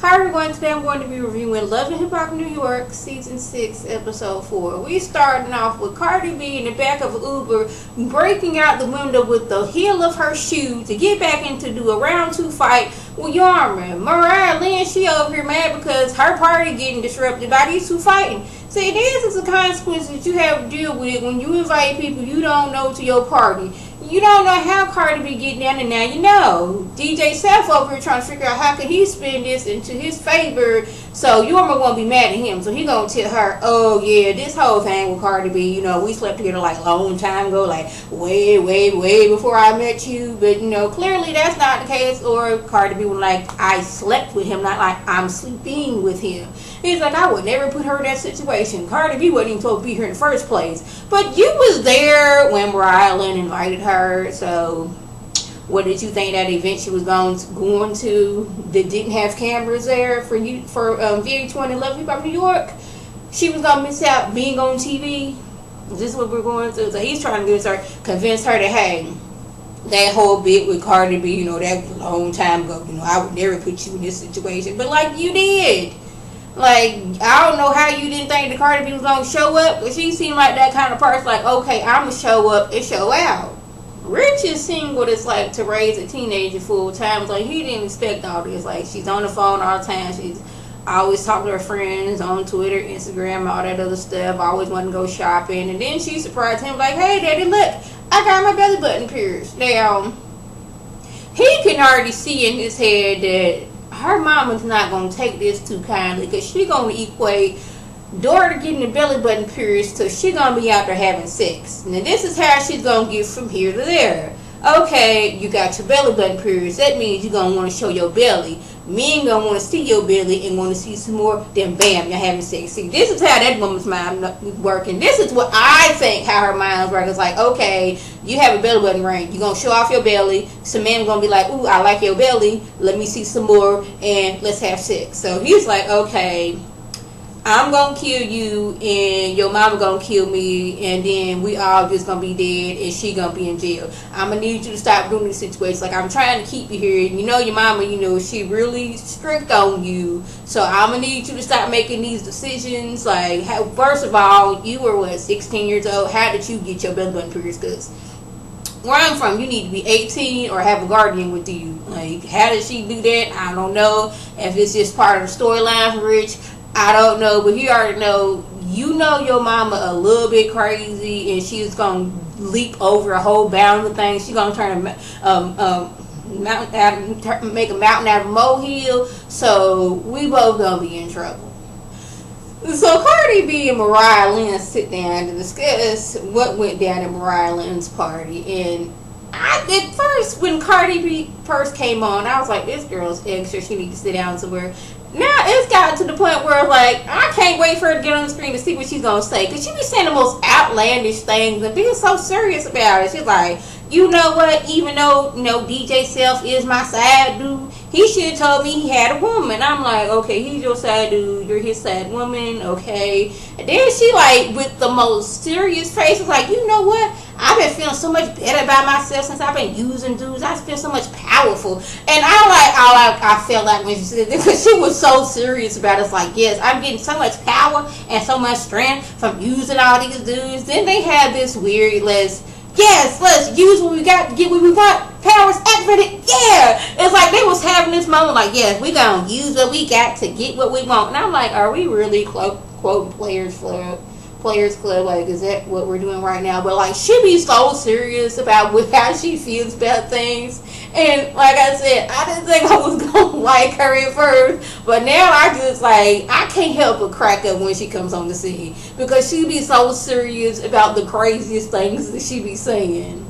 Hi everyone, today I'm going to be reviewing Love and Hip Hop New York Season 6 Episode 4. We starting off with Cardi B in the back of an Uber breaking out the window with the heel of her shoe to get back in to do a round 2 fight with Yarman. MARIAHLYNN, she over here mad because her party getting disrupted by these two fighting. See, this is the consequences you have to deal with when you invite people you don't know to your party. You don't know how Cardi B getting down, and now you know. DJ Seth over here trying to figure out how can he spin this into his favor, so Yorma won't be mad at him. So he gonna tell her, oh yeah, this whole thing with Cardi B, we slept together like a long time ago, like way before I met you. But clearly that's not the case. Or Cardi B was like, I slept with him, not like I'm sleeping with him. He's like, I would never put her in that situation. Cardi B wasn't even supposed to be here in the first place. But you was there when MARIAHLYNN invited her. So what did you think that event she was going to that didn't have cameras there for VH1 and Love Hip Hop New York? She was going to miss out being on TV? Is this what we're going through? So he's trying to convince her that, hey, that whole bit with Cardi B, that was a long time ago. I would never put you in this situation. But like you did. Like, I don't know how you didn't think the Cardi B was going to show up, but she seemed like that kind of person, like, okay, I'm going to show up and show out. Rich is seeing what it's like to raise a teenager full time. Like, he didn't expect all this. Like, she's on the phone all the time. She's always talking to her friends on Twitter, Instagram, all that other stuff. Always wanting to go shopping. And then she surprised him, like, hey, Daddy, look, I got my belly button pierced. Now, he can already see in his head that her mama's not going to take this too kindly, because she going to equate daughter getting the belly button pierced to she going to be out there having sex. Now this is how she's going to get from here to there. Okay, you got your belly button pierced. That means you're going to want to show your belly. Men going to want to see your belly and want to see some more. Then bam, you're having sex. See, this is how that woman's mind is working. This is what I think how her mind's working. It's like, okay, you have a belly button ring. You're going to show off your belly. Some men going to be like, ooh, I like your belly. Let me see some more and let's have sex. So he's like, okay, I'm going to kill you and your mama going to kill me, and then we all just going to be dead and she going to be in jail. I'm going to need you to stop doing these situations. Like, I'm trying to keep you here. And your mama, she really strict on you. So I'm going to need you to stop making these decisions. Like, first of all, you were, 16 years old? How did you get your belly button pierced? Because where I'm from, you need to be 18 or have a guardian with you. Like, how did she do that? I don't know. If it's just part of the storyline for Rich, I don't know, but he already know, your mama a little bit crazy, and she's going to leap over a whole bound of things. She's going to turn make a mountain out of a molehill, so we both going to be in trouble. So Cardi B and MARIAHLYNN sit down to discuss what went down at MARIAHLYNN's party, and at first, when Cardi B first came on, I was like, this girl's extra, she needs to sit down somewhere. Now it's gotten to the point where, like, I can't wait for her to get on the screen to see what she's going to say. Because she be saying the most outlandish things and being so serious about it. She's like, you know what? Even though, DJ Self is my side dude, he should have told me he had a woman. I'm like, okay, he's your side dude. You're his side woman. Okay. And then she, like, with the most serious face, was like, you know what? I've been feeling so much better about myself since I've been using dudes. I feel so much powerful. And I felt like when she said this, because she was so serious about it. It's like, yes, I'm getting so much power and so much strength from using all these dudes. Then they had this weird, let's use what we got to get what we got. Powers activated. Yeah. It's like they was having this moment like, yes, we going to use what we got to get what we want. And I'm like, are we really quoting Players Club? Like, is that what we're doing right now? But like, she be so serious about how she feels about things, and like I said, I didn't think I was gonna like her at first, but now I just like, I can't help but crack up when she comes on the scene, because she be so serious about the craziest things that she be saying.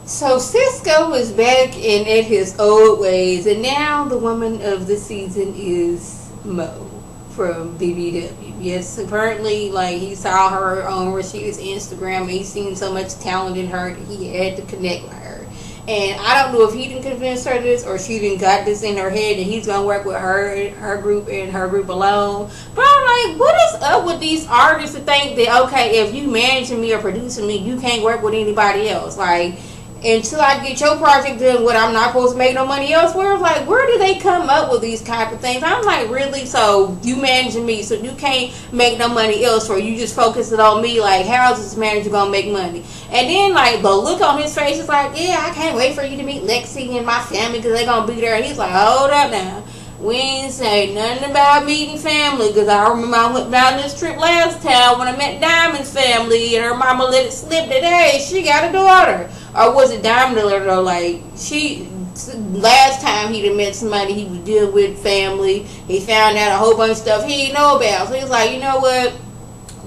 So CISCO is back and at his old ways, and now the woman of the season is Mo from BBOD. Yes, apparently, like, he saw her on Rashida's Instagram, and he seen so much talent in her that he had to connect with her. And I don't know if he didn't convince her this, or she didn't got this in her head that he's gonna work with her group and her group alone. But I'm like, what is up with these artists to think that, okay, if you managing me or producing me, you can't work with anybody else? Like, until I get your project done, what I'm not supposed to make no money elsewhere. Like, where do they come up with these type of things? I'm like, really? So you managing me, so you can't make no money elsewhere. You just focusing on me. Like, how is this manager gonna make money? And then, like, the look on his face is like, yeah, I can't wait for you to meet Lexi and my family because they're gonna be there. And he's like, hold up now. We ain't say nothing about meeting family, because I remember I went down this trip last time when I met Diamond's family and her mama let it slip that, hey, she got a daughter. Or was it Diamond or like, last time he done met somebody he was dealing with family, he found out a whole bunch of stuff he didn't know about. So he was like, you know what?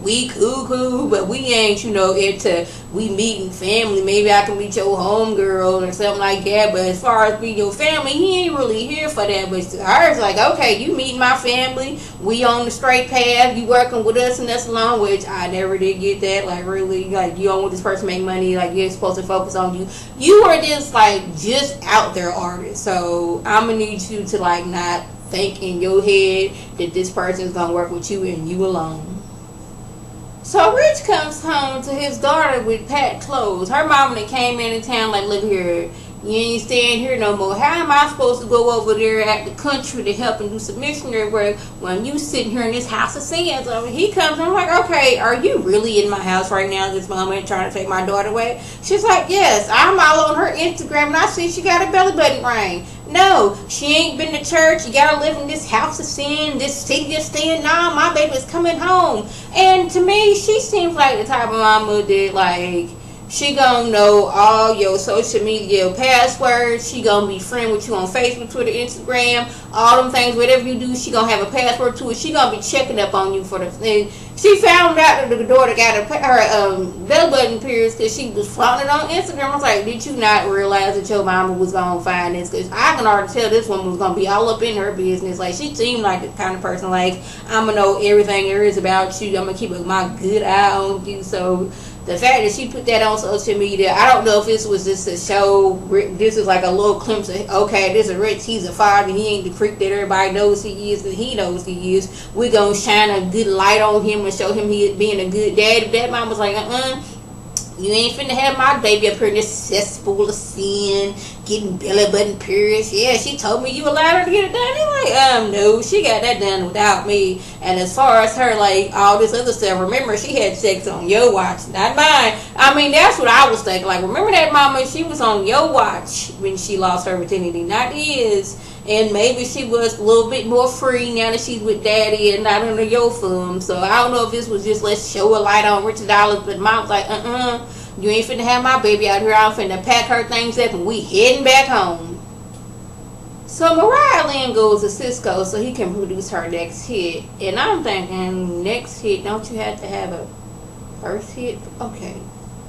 We cool, but we ain't, into we meeting family. Maybe I can meet your homegirl or something like that. But as far as being your family, he ain't really here for that. But hers, like, okay, you meeting my family. We on the straight path. You working with us and us alone, which I never did get that. Like, really, like, you don't want this person to make money. Like, you're supposed to focus on you. You are just out there artist. So I'm going to need you to, like, not think in your head that this person is going to work with you and you alone. So Rich comes home to his daughter with packed clothes. Her mama that came in town like, look here, you ain't staying here no more. How am I supposed to go over there at the country to help and do some missionary work when you sitting here in this house of sin? So he comes, I'm like, okay, are you really in my house right now at this moment trying to take my daughter away? She's like, yes, I'm all on her Instagram and I see she got a belly button ring. No, she ain't been to church. You gotta live in this house of sin, this city of sin. Nah, my baby's coming home. And to me, she seems like the type of mama that, like, she gonna know all your social media passwords. She gonna be friend with you on Facebook, Twitter, Instagram, all them things. Whatever you do, she gonna have a password to it. She gonna be checking up on you for the thing. She found out that the daughter got her belly button pierced because she was flaunting it on Instagram. I was like, did you not realize that your mama was gonna find this? Because I can already tell this woman was gonna be all up in her business. Like, she seemed like the kind of person, like, I'm gonna know everything there is about you. I'm gonna keep my good eye on you. So the fact that she put that on social media, I don't know if this was just a show. This is like a little glimpse of, okay, this is Rich. He's a father. He ain't the creep that everybody knows he is, and he knows he is. We're going to shine a good light on him and show him he being a good dad. If that mom was like, you ain't finna have my baby up here in this cesspool of sin, getting belly button pierced. Yeah, she told me you allowed her to get it done. He's like, no, she got that done without me. And as far as her, like, all this other stuff, remember, she had sex on your watch, not mine. I mean, that's what I was thinking. Like, remember that mama, she was on your watch when she lost her virginity, not his. And maybe she was a little bit more free now that she's with daddy and not under your thumb. So I don't know if this was just, let's show a light on Richard Dollars. But mom's like, you ain't finna have my baby out here. I'm finna pack her things up and we heading back home. So MARIAHLYNN goes to CISCO so he can produce her next hit. And I'm thinking, next hit, don't you have to have a first hit? Okay.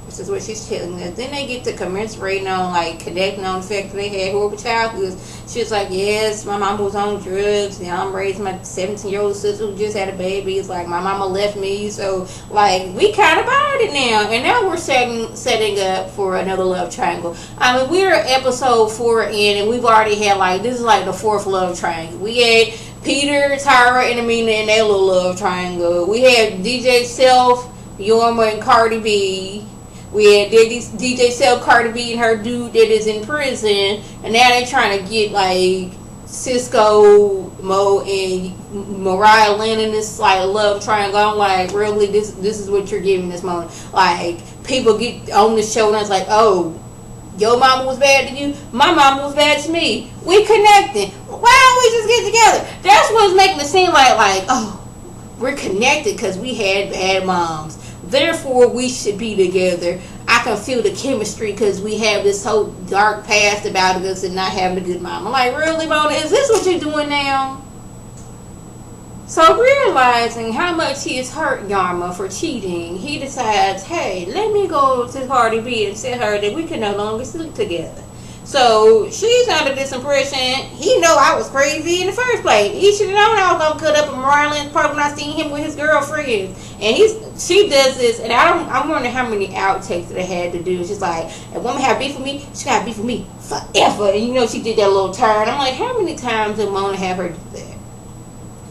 This is what she's telling us. Then they get to commiserating on, like, connecting on the fact that they had horrible childhoods. She's like, yes, my mama was on drugs. And I'm raising my 17-year-old sister who just had a baby. It's like, my mama left me. So, like, we kind of bought it now. And now we're setting up for another love triangle. I mean, we're episode 4 in, and we've already had, like, this is like the 4th love triangle. We had Peter, Tyra, and Amina in their little love triangle. We had DJ Self, Yorma, and Cardi B. We had DJ SELD, CARDI B, and her dude that is in prison, and now they're trying to get, like, CISCO, Mo, and MARIAHLYNN in this, like, love triangle. I'm like, really, this is what you're giving this moment. Like, people get on the show and it's like, oh, your mama was bad to you, my mama was bad to me. We connected. Why don't we just get together? That's what's making it seem like, oh, we're connected because we had bad moms. Therefore, we should be together. I can feel the chemistry because we have this whole dark past about us and not having a good mom. I'm like, really, Mona? Is this what you're doing now? So realizing how much he has hurt Yarma for cheating, he decides, hey, let me go to Cardi B and tell her that we can no longer sleep together. So she's under this impression he know I was crazy in the first place. He should have known I was gonna cut up in MARIAHLYNN's part when I seen him with his girlfriend. And she does this, and I'm wondering how many outtakes that they had to do. She's like, if a woman have beef with me, she got beef with me forever. And you know she did that little turn. I'm like, how many times did Mona have her do that?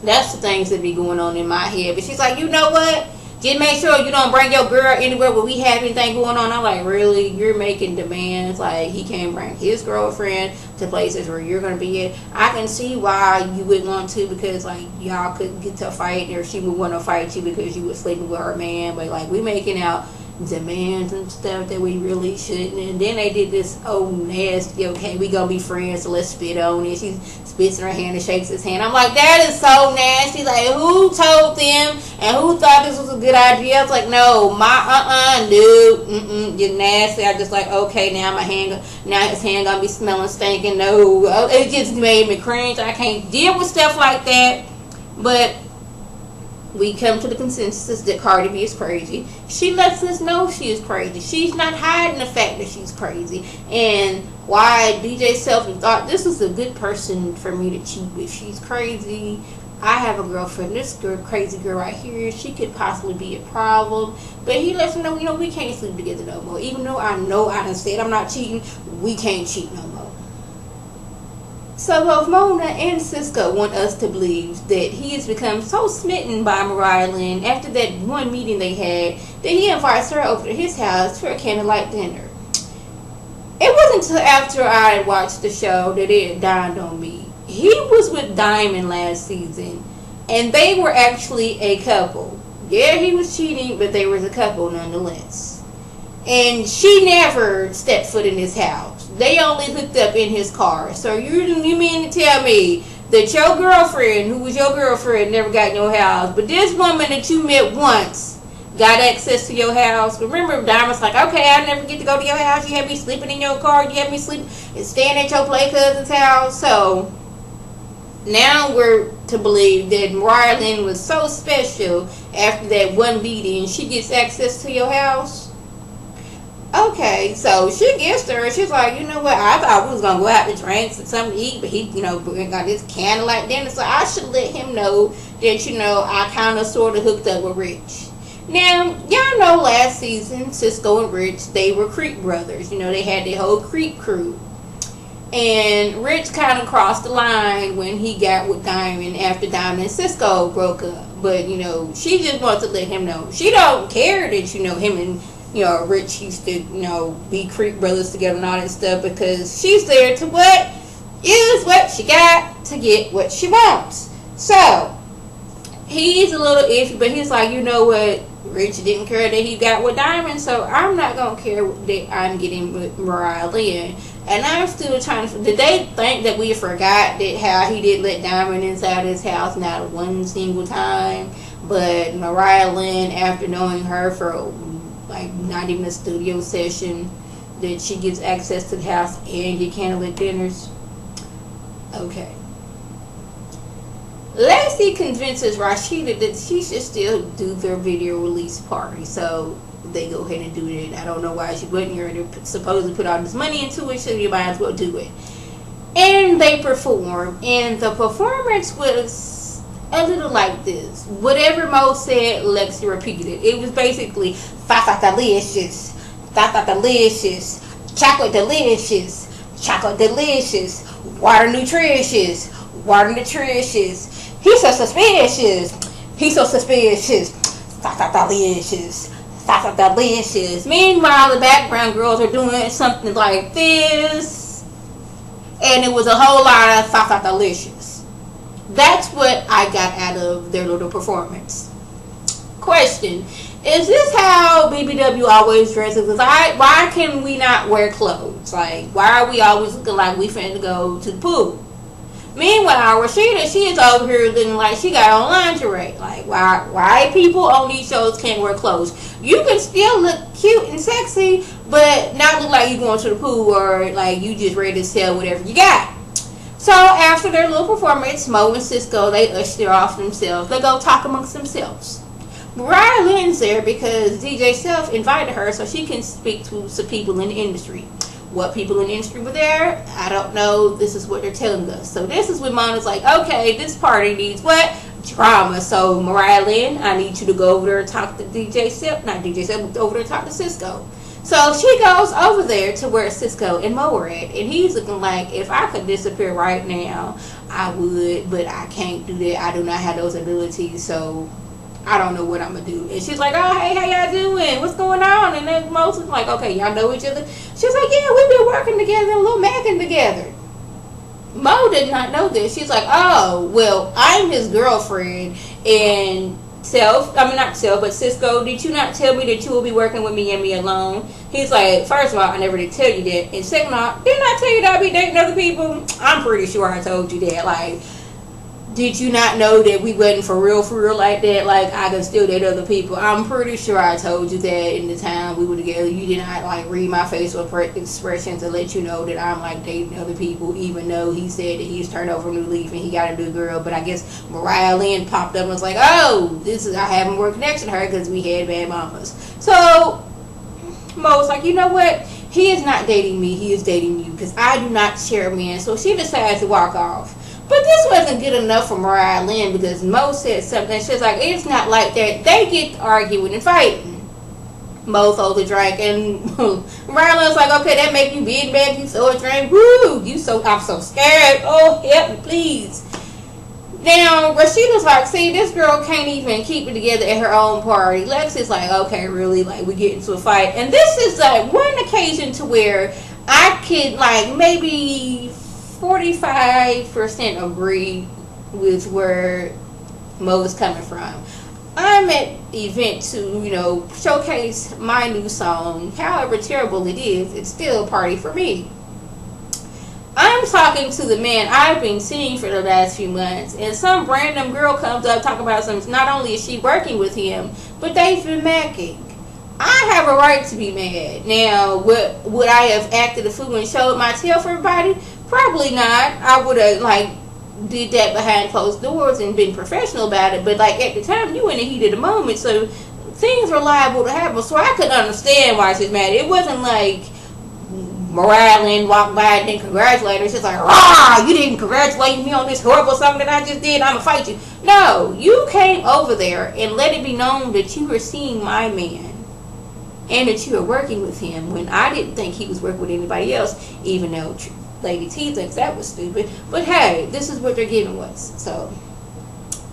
That's the things that be going on in my head. But she's like, you know what? Just make sure you don't bring your girl anywhere where we have anything going on. I'm like, really? You're making demands like he can't bring his girlfriend to places where you're going to be at. I can see why you would want to, because like y'all could get to a fight, or she would want to fight you because you were sleeping with her man. But like, we making out demands and stuff that we really shouldn't. And then they did this nasty, okay, we gonna be friends, so let's spit on it. She spits in her hand and shakes his hand. I'm like, that is so nasty. Like, who told them and who thought this was a good idea? I was like, no, dude, you're nasty. I just like, okay, now his hand gonna be smelling stinking. No, it just made me cringe. I can't deal with stuff like that. But we come to the consensus that Cardi B is crazy. She lets us know she is crazy. She's not hiding the fact that she's crazy. And why DJ Selfie thought this was a good person for me to cheat with. She's crazy. I have a girlfriend. This crazy girl right here, she could possibly be a problem. But he lets me know, we can't sleep together no more. Even though I know I done said I'm not cheating, we can't cheat no more. So both Mona and CISCO want us to believe that he has become so smitten by MARIAHLYNN after that one meeting they had that he invites her over to his house for a candlelight dinner. It wasn't until after I watched the show that it dawned on me. He was with Diamond last season, and they were actually a couple. Yeah, he was cheating, but they were a couple nonetheless. And she never stepped foot in his house. They only hooked up in his car. So you mean to tell me that your girlfriend, who was your girlfriend, never got in your house, but this woman that you met once got access to your house? Remember, Diamond's like, okay, I never get to go to your house. You had me sleeping in your car. You had me sleeping and staying at your play cousin's house. So now we're to believe that MARIAHLYNN was so special after that one meeting, she gets access to your house. Okay, so she gets there. She's like, you know what? I thought we was gonna go out to drinks and something to eat, but he, got this candlelight dinner. So I should let him know that, I kind of sort of hooked up with Rich. Now, y'all know last season, CISCO and Rich, they were Creek brothers. They had their whole Creek crew. And Rich kind of crossed the line when he got with Diamond after Diamond and CISCO broke up. But, she just wants to let him know. She don't care that, him and Rich used to, be Creek brothers together and all that stuff, because she's there to use what she got to get what she wants. So, he's a little iffy, but he's like, you know what? Rich didn't care that he got with Diamond, so I'm not going to care that I'm getting with MARIAHLYNN. And I'm still trying to, did they think that we forgot that how he didn't let Diamond inside his house not one single time? But MARIAHLYNN, after knowing her for not even a studio session, that she gets access to the house and get candlelit dinners. Okay. Lacey convinces Rashida that she should still do their video release party, so they go ahead and do it. I don't know why she wouldn't. You're supposed to put all this money into it, so you might as well do it. And they perform, and the performance was a little like this. Whatever Mo said, Lexi repeated. It was basically Fata delicious, chocolate delicious, water nutritious, he's so suspicious, Fata delicious. Meanwhile, the background girls are doing something like this, and it was a whole lot of Fata delicious. That's what I got out of their little performance. Question: is this how BBW always dresses? Why can we not wear clothes? Why are we always looking like we finna go to the pool? Meanwhile, Rashida, she is over here looking like she got on lingerie. Why people on these shows can't wear clothes? You can still look cute and sexy, but not look like you going to the pool or you just ready to sell whatever you got. So after their little performance, Mo and CISCO, they usher off themselves. They go talk amongst themselves. MARIAHLYNN's there because DJ Self invited her so she can speak to some people in the industry. What people in the industry were there, I don't know. This is what they're telling us. So this is when Mona's like, okay, this party needs what? Drama. So MARIAHLYNN, I need you to go over there and talk to DJ Self. Not DJ Self, but over there and talk to CISCO. So she goes over there to where CISCO and Mo are at. And he's looking like, if I could disappear right now, I would. But I can't do that. I do not have those abilities. So I don't know what I'm gonna do. And she's like, oh, hey, how y'all doing? What's going on? And then Mo was like, okay, y'all know each other? She's like, yeah, we've been working together, a little macking together. Mo did not know this. She's like, oh, well, I'm his girlfriend. And not Self, but CISCO, did you not tell me that you will be working with me and me alone? He's like, first of all, I never did tell you that. And second of all, didn't I tell you that I'll be dating other people? I'm pretty sure I told you that. Like, did you not know that we wasn't for real like that? Like, I could still date other people. I'm pretty sure I told you that in the time we were together. You did not, like, read my facial expressions to let you know that I'm, like, dating other people, even though he said that he's turned over a new leaf and he got a new girl. But I guess MARIAHLYNN popped up and was like, oh, I have more connection to her because we had bad mamas. So Mo's like, you know what? He is not dating me. He is dating you because I do not share men. So she decides to walk off. But this wasn't good enough for MARIAHLYNN because Mo said something. She's like, it's not like that. They get arguing and fighting. Mo throws a drink and MARIAHLYNN's like, okay, that make you big bad. You throw a drink. Woo! I'm so scared. Oh, help me, please. Now, Rashida's like, see, this girl can't even keep it together at her own party. Lex is like, okay, really? Like, we get into a fight. And this is like one occasion to where I could, like, maybe 45% agree with where Mo is coming from. I'm at the event to, showcase my new song. However terrible it is, it's still a party for me. I'm talking to the man I've been seeing for the last few months, and some random girl comes up talking about something. Not only is she working with him, but they've been macking. I have a right to be mad. Now, would I have acted a fool and showed my tail for everybody? Probably not. I would have, did that behind closed doors and been professional about it. But, at the time, you in the heat of the moment, so things were liable to happen. So I could understand why she's mad. It wasn't like MARIAHLYNN walked by and didn't congratulate her. She's like, rah, you didn't congratulate me on this horrible something that I just did. I'm going to fight you. No, you came over there and let it be known that you were seeing my man. And that you were working with him when I didn't think he was working with anybody else, even though Lady T thinks that was stupid. But hey, this is what they're giving us. So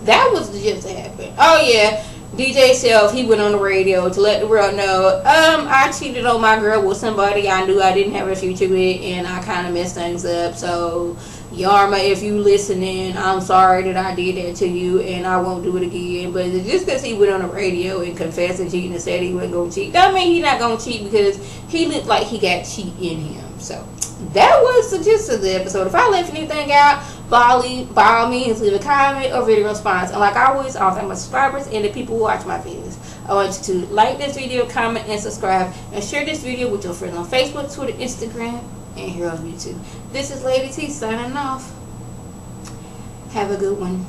that was just happened. Oh yeah, DJ Self, he went on the radio to let the world know, I cheated on my girl with somebody I knew I didn't have a future with, and I kind of messed things up. So Yarma, if you listening, I'm sorry that I did that to you, and I won't do it again. But just because he went on the radio and confessed to cheating and said he wasn't going to cheat, don't mean he's not going to cheat, because he looked like he got cheat in him. So that was the gist of the episode. If I left anything out, by all means, leave a comment or video response. And like always, I thank my subscribers and the people who watch my videos. I want you to like this video, comment, and subscribe, and share this video with your friends on Facebook, Twitter, Instagram, and here on YouTube. This is Lady T signing off. Have a good one.